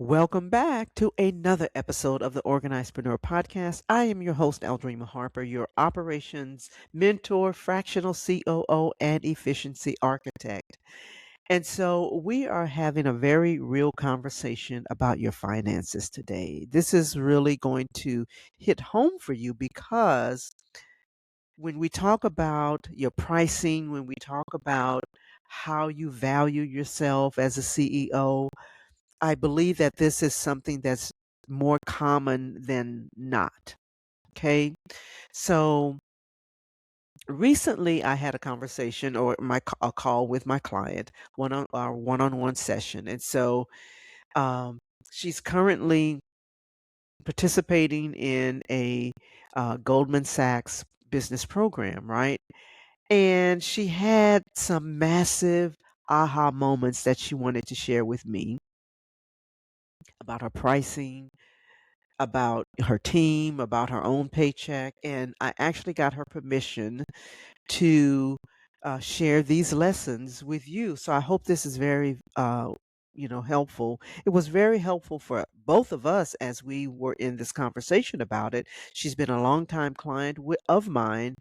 Welcome back to another episode of the Organizedpreneur Podcast. I am your host, Aldreama Harper, your operations mentor, fractional COO, and efficiency architect. And so we are having a very real conversation about your finances today. This is really going to hit home for you because when we talk about your pricing, when we talk about how you value yourself as a CEO, I believe that this is something that's more common than not. Okay. So recently I had a conversation or a call with my client, one-on-one session. And so um, she's currently participating in a Goldman Sachs business program, right? And she had some massive aha moments that she wanted to share with me about her pricing, about her team, about her own paycheck, and I actually got her permission to share these lessons with you. So I hope this is very, helpful. It was very helpful for both of us as we were in this conversation about it. She's been a longtime client of mine.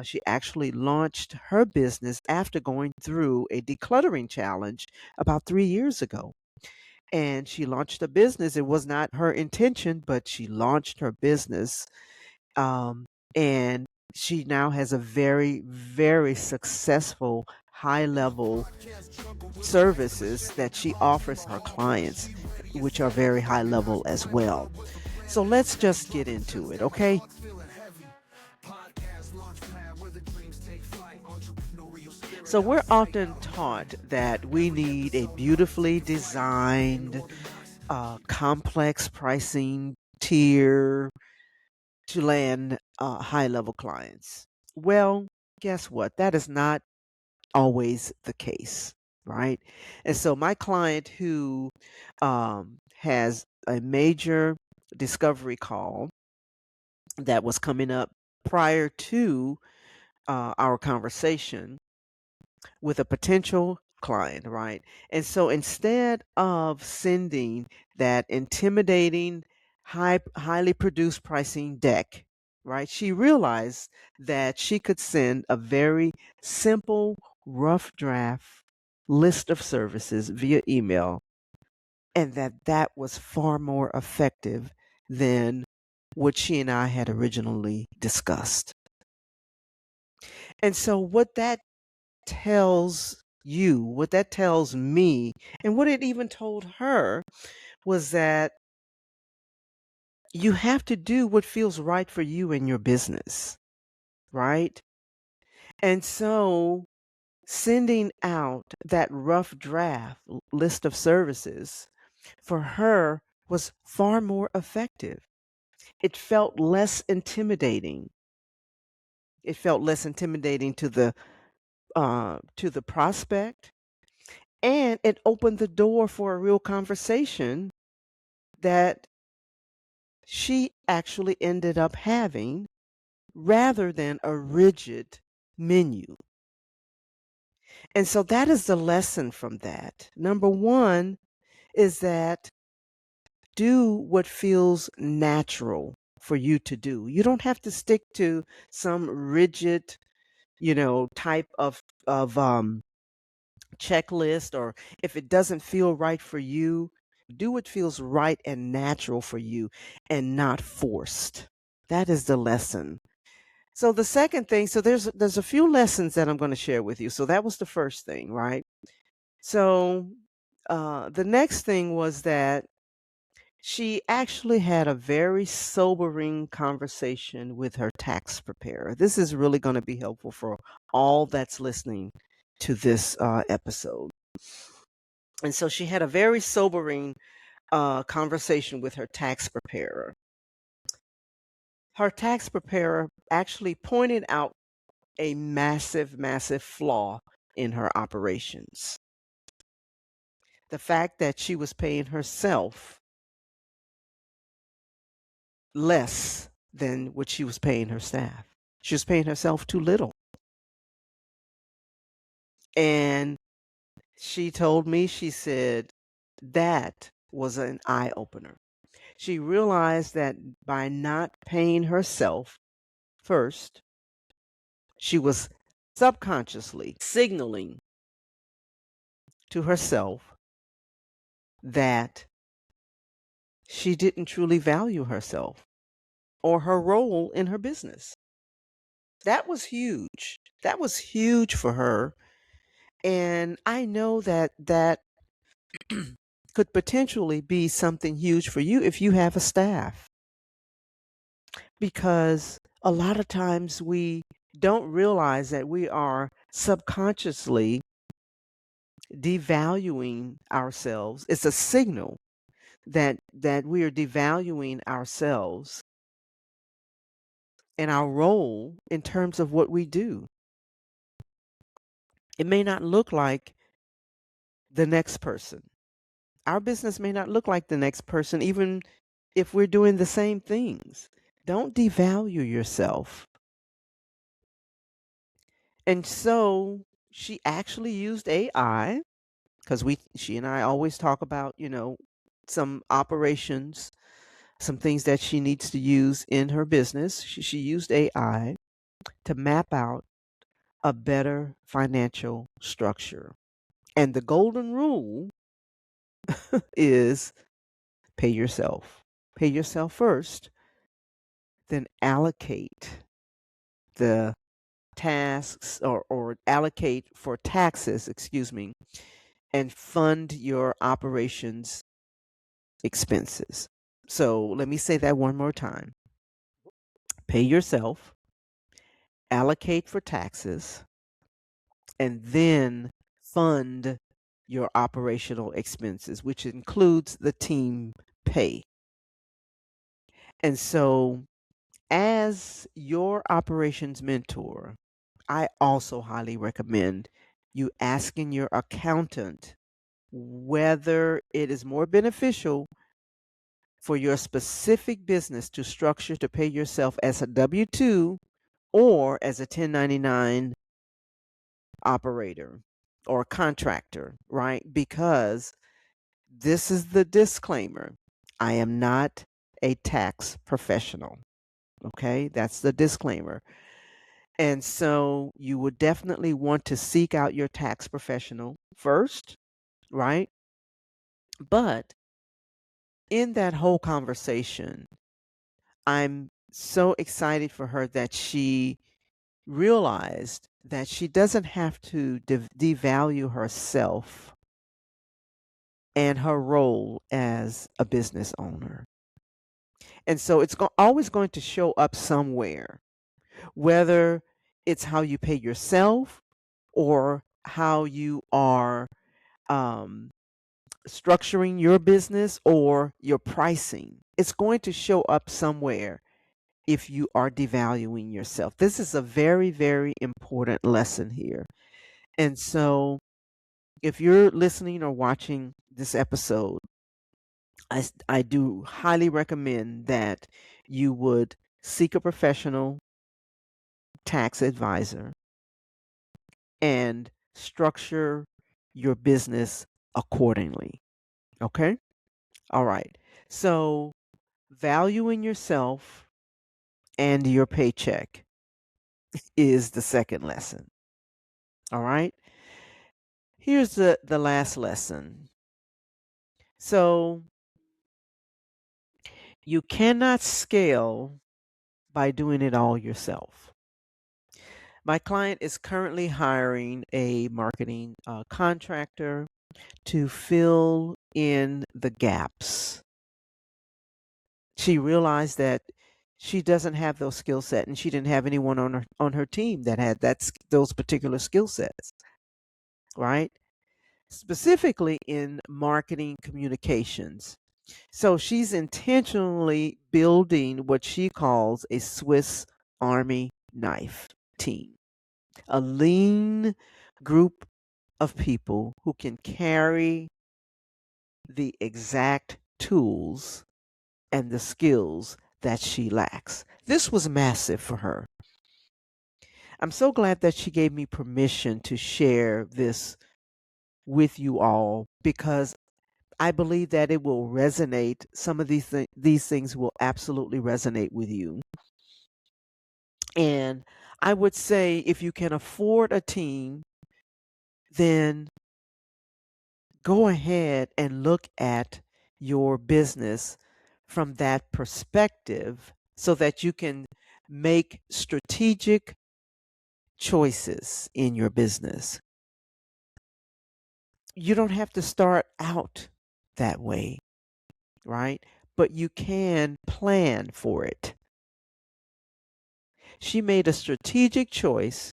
She actually launched her business after going through a decluttering challenge about 3 years ago, and she launched a business. It was not her intention, but she launched her business. Um, and she now has a very, very successful high level services that she offers her clients, which are very high level as well. So let's just get into it, okay? So we're often taught that we need a beautifully designed, complex pricing tier to land high level clients. Well, guess what? That is not always the case, right? And so, my client who has a major discovery call that was coming up prior to our conversation with a potential client, right? And so instead of sending that intimidating, highly produced pricing deck, right, she realized that she could send a very simple, rough draft list of services via email, and that was far more effective than what she and I had originally discussed. And so, what that tells you, what that tells me, and what it even told her was that you have to do what feels right for you in your business, right? And so sending out that rough draft list of services for her was far more effective. It felt less intimidating. It felt less intimidating to the prospect, and it opened the door for a real conversation that she actually ended up having rather than a rigid menu. And so that is the lesson from that. Number one is that do what feels natural for you to do. You don't have to stick to some rigid, type of checklist, or if it doesn't feel right for you, do what feels right and natural for you and not forced. That is the lesson. So the second thing, so there's a few lessons that I'm going to share with you. So that was the first thing, right? So the next thing was that she actually had a very sobering conversation with her tax preparer. This is really going to be helpful for all that's listening to this episode. And so she had a very sobering conversation with her tax preparer. Her tax preparer actually pointed out a massive, massive flaw in her operations. The fact that she was paying herself less than what she was paying her staff. She was paying herself too little. And she told me, she said, that was an eye opener. She realized that by not paying herself first, she was subconsciously signaling to herself that she didn't truly value herself or her role in her business. That was huge. That was huge for her. And I know that that could potentially be something huge for you if you have a staff, because a lot of times we don't realize that we are subconsciously devaluing ourselves. It's a signal that we are devaluing ourselves and our role in terms of what we do. It may not look like the next person. Our business may not look like the next person, even if we're doing the same things. Don't devalue yourself. And so she actually used AI, because she and I always talk about, some operations, some things that she needs to use in her business. She used AI to map out a better financial structure. And the golden rule is pay yourself. Pay yourself first, then allocate the tasks, or allocate for taxes, excuse me, and fund your operations expenses. So let me say that one more time. Pay yourself, allocate for taxes, and then fund your operational expenses, which includes the team pay. And so, as your operations mentor, I also highly recommend you asking your accountant whether it is more beneficial for your specific business to structure to pay yourself as a W 2 or as a 1099 operator or contractor, right? Because this is the disclaimer: I am not a tax professional. Okay, that's the disclaimer. And so you would definitely want to seek out your tax professional first, right? But in that whole conversation, I'm so excited for her that she realized that she doesn't have to devalue herself and her role as a business owner. And so it's always going to show up somewhere, whether it's how you pay yourself or how you are um, structuring your business or your pricing. It's going to show up somewhere if you are devaluing yourself. This is a very, very important lesson here. And so, if you're listening or watching this episode, I do highly recommend that you would seek a professional tax advisor and structure your business accordingly. Okay? All right. So, valuing yourself and your paycheck is the second lesson. All right? Here's the last lesson. So, you cannot scale by doing it all yourself. My client is currently hiring a marketing contractor to fill in the gaps. She realized that she doesn't have those skill sets, and she didn't have anyone on her team that had those particular skill sets, right? Specifically in marketing communications. So she's intentionally building what she calls a Swiss Army knife team, a lean group of people who can carry the exact tools and the skills that she lacks. This was massive for her. I'm so glad that she gave me permission to share this with you all, because I believe that it will resonate. Some of these things will absolutely resonate with you. And I would say if you can afford a team, then go ahead and look at your business from that perspective so that you can make strategic choices in your business. You don't have to start out that way, right? But you can plan for it. She made a strategic choice.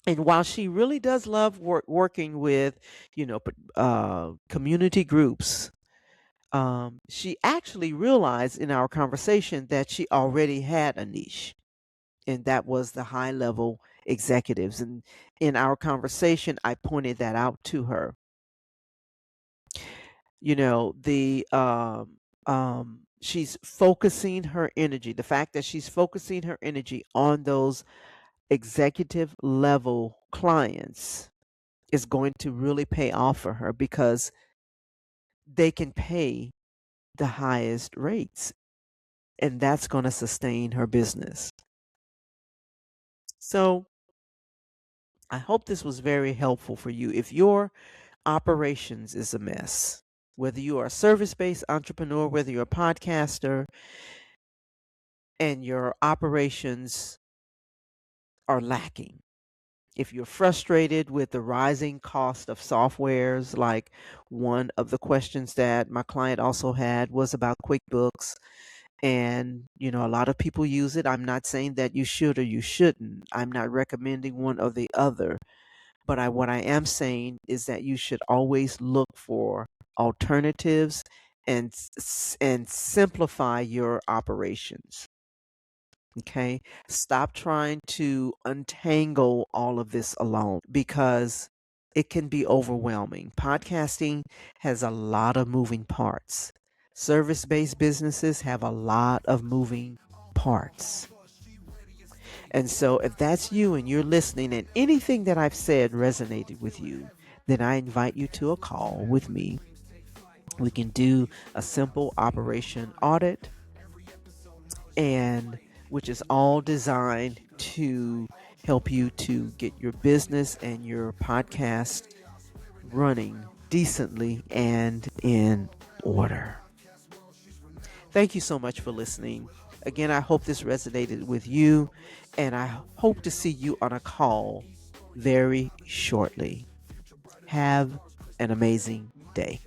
And while she really does love working with, community groups, she actually realized in our conversation that she already had a niche, and that was the high level executives. And in our conversation, I pointed that out to her. She's focusing her energy. The fact that she's focusing her energy on those executive level clients is going to really pay off for her because they can pay the highest rates, and that's going to sustain her business. So I hope this was very helpful for you. If your operations is a mess, whether you are a service based entrepreneur, whether you're a podcaster, and your operations are lacking, if you're frustrated with the rising cost of softwares, like one of the questions that my client also had was about QuickBooks, and a lot of people use it. I'm not saying that you should or you shouldn't. I'm not recommending one or the other. But what I am saying is that you should always look for alternatives and simplify your operations. Okay? Stop trying to untangle all of this alone because it can be overwhelming. Podcasting has a lot of moving parts. Service-based businesses have a lot of moving parts. And so, if that's you and you're listening and anything that I've said resonated with you, then I invite you to a call with me. We can do a simple operation audit, and which is all designed to help you to get your business and your podcast running decently and in order. Thank you so much for listening. Again, I hope this resonated with you, and I hope to see you on a call very shortly. Have an amazing day.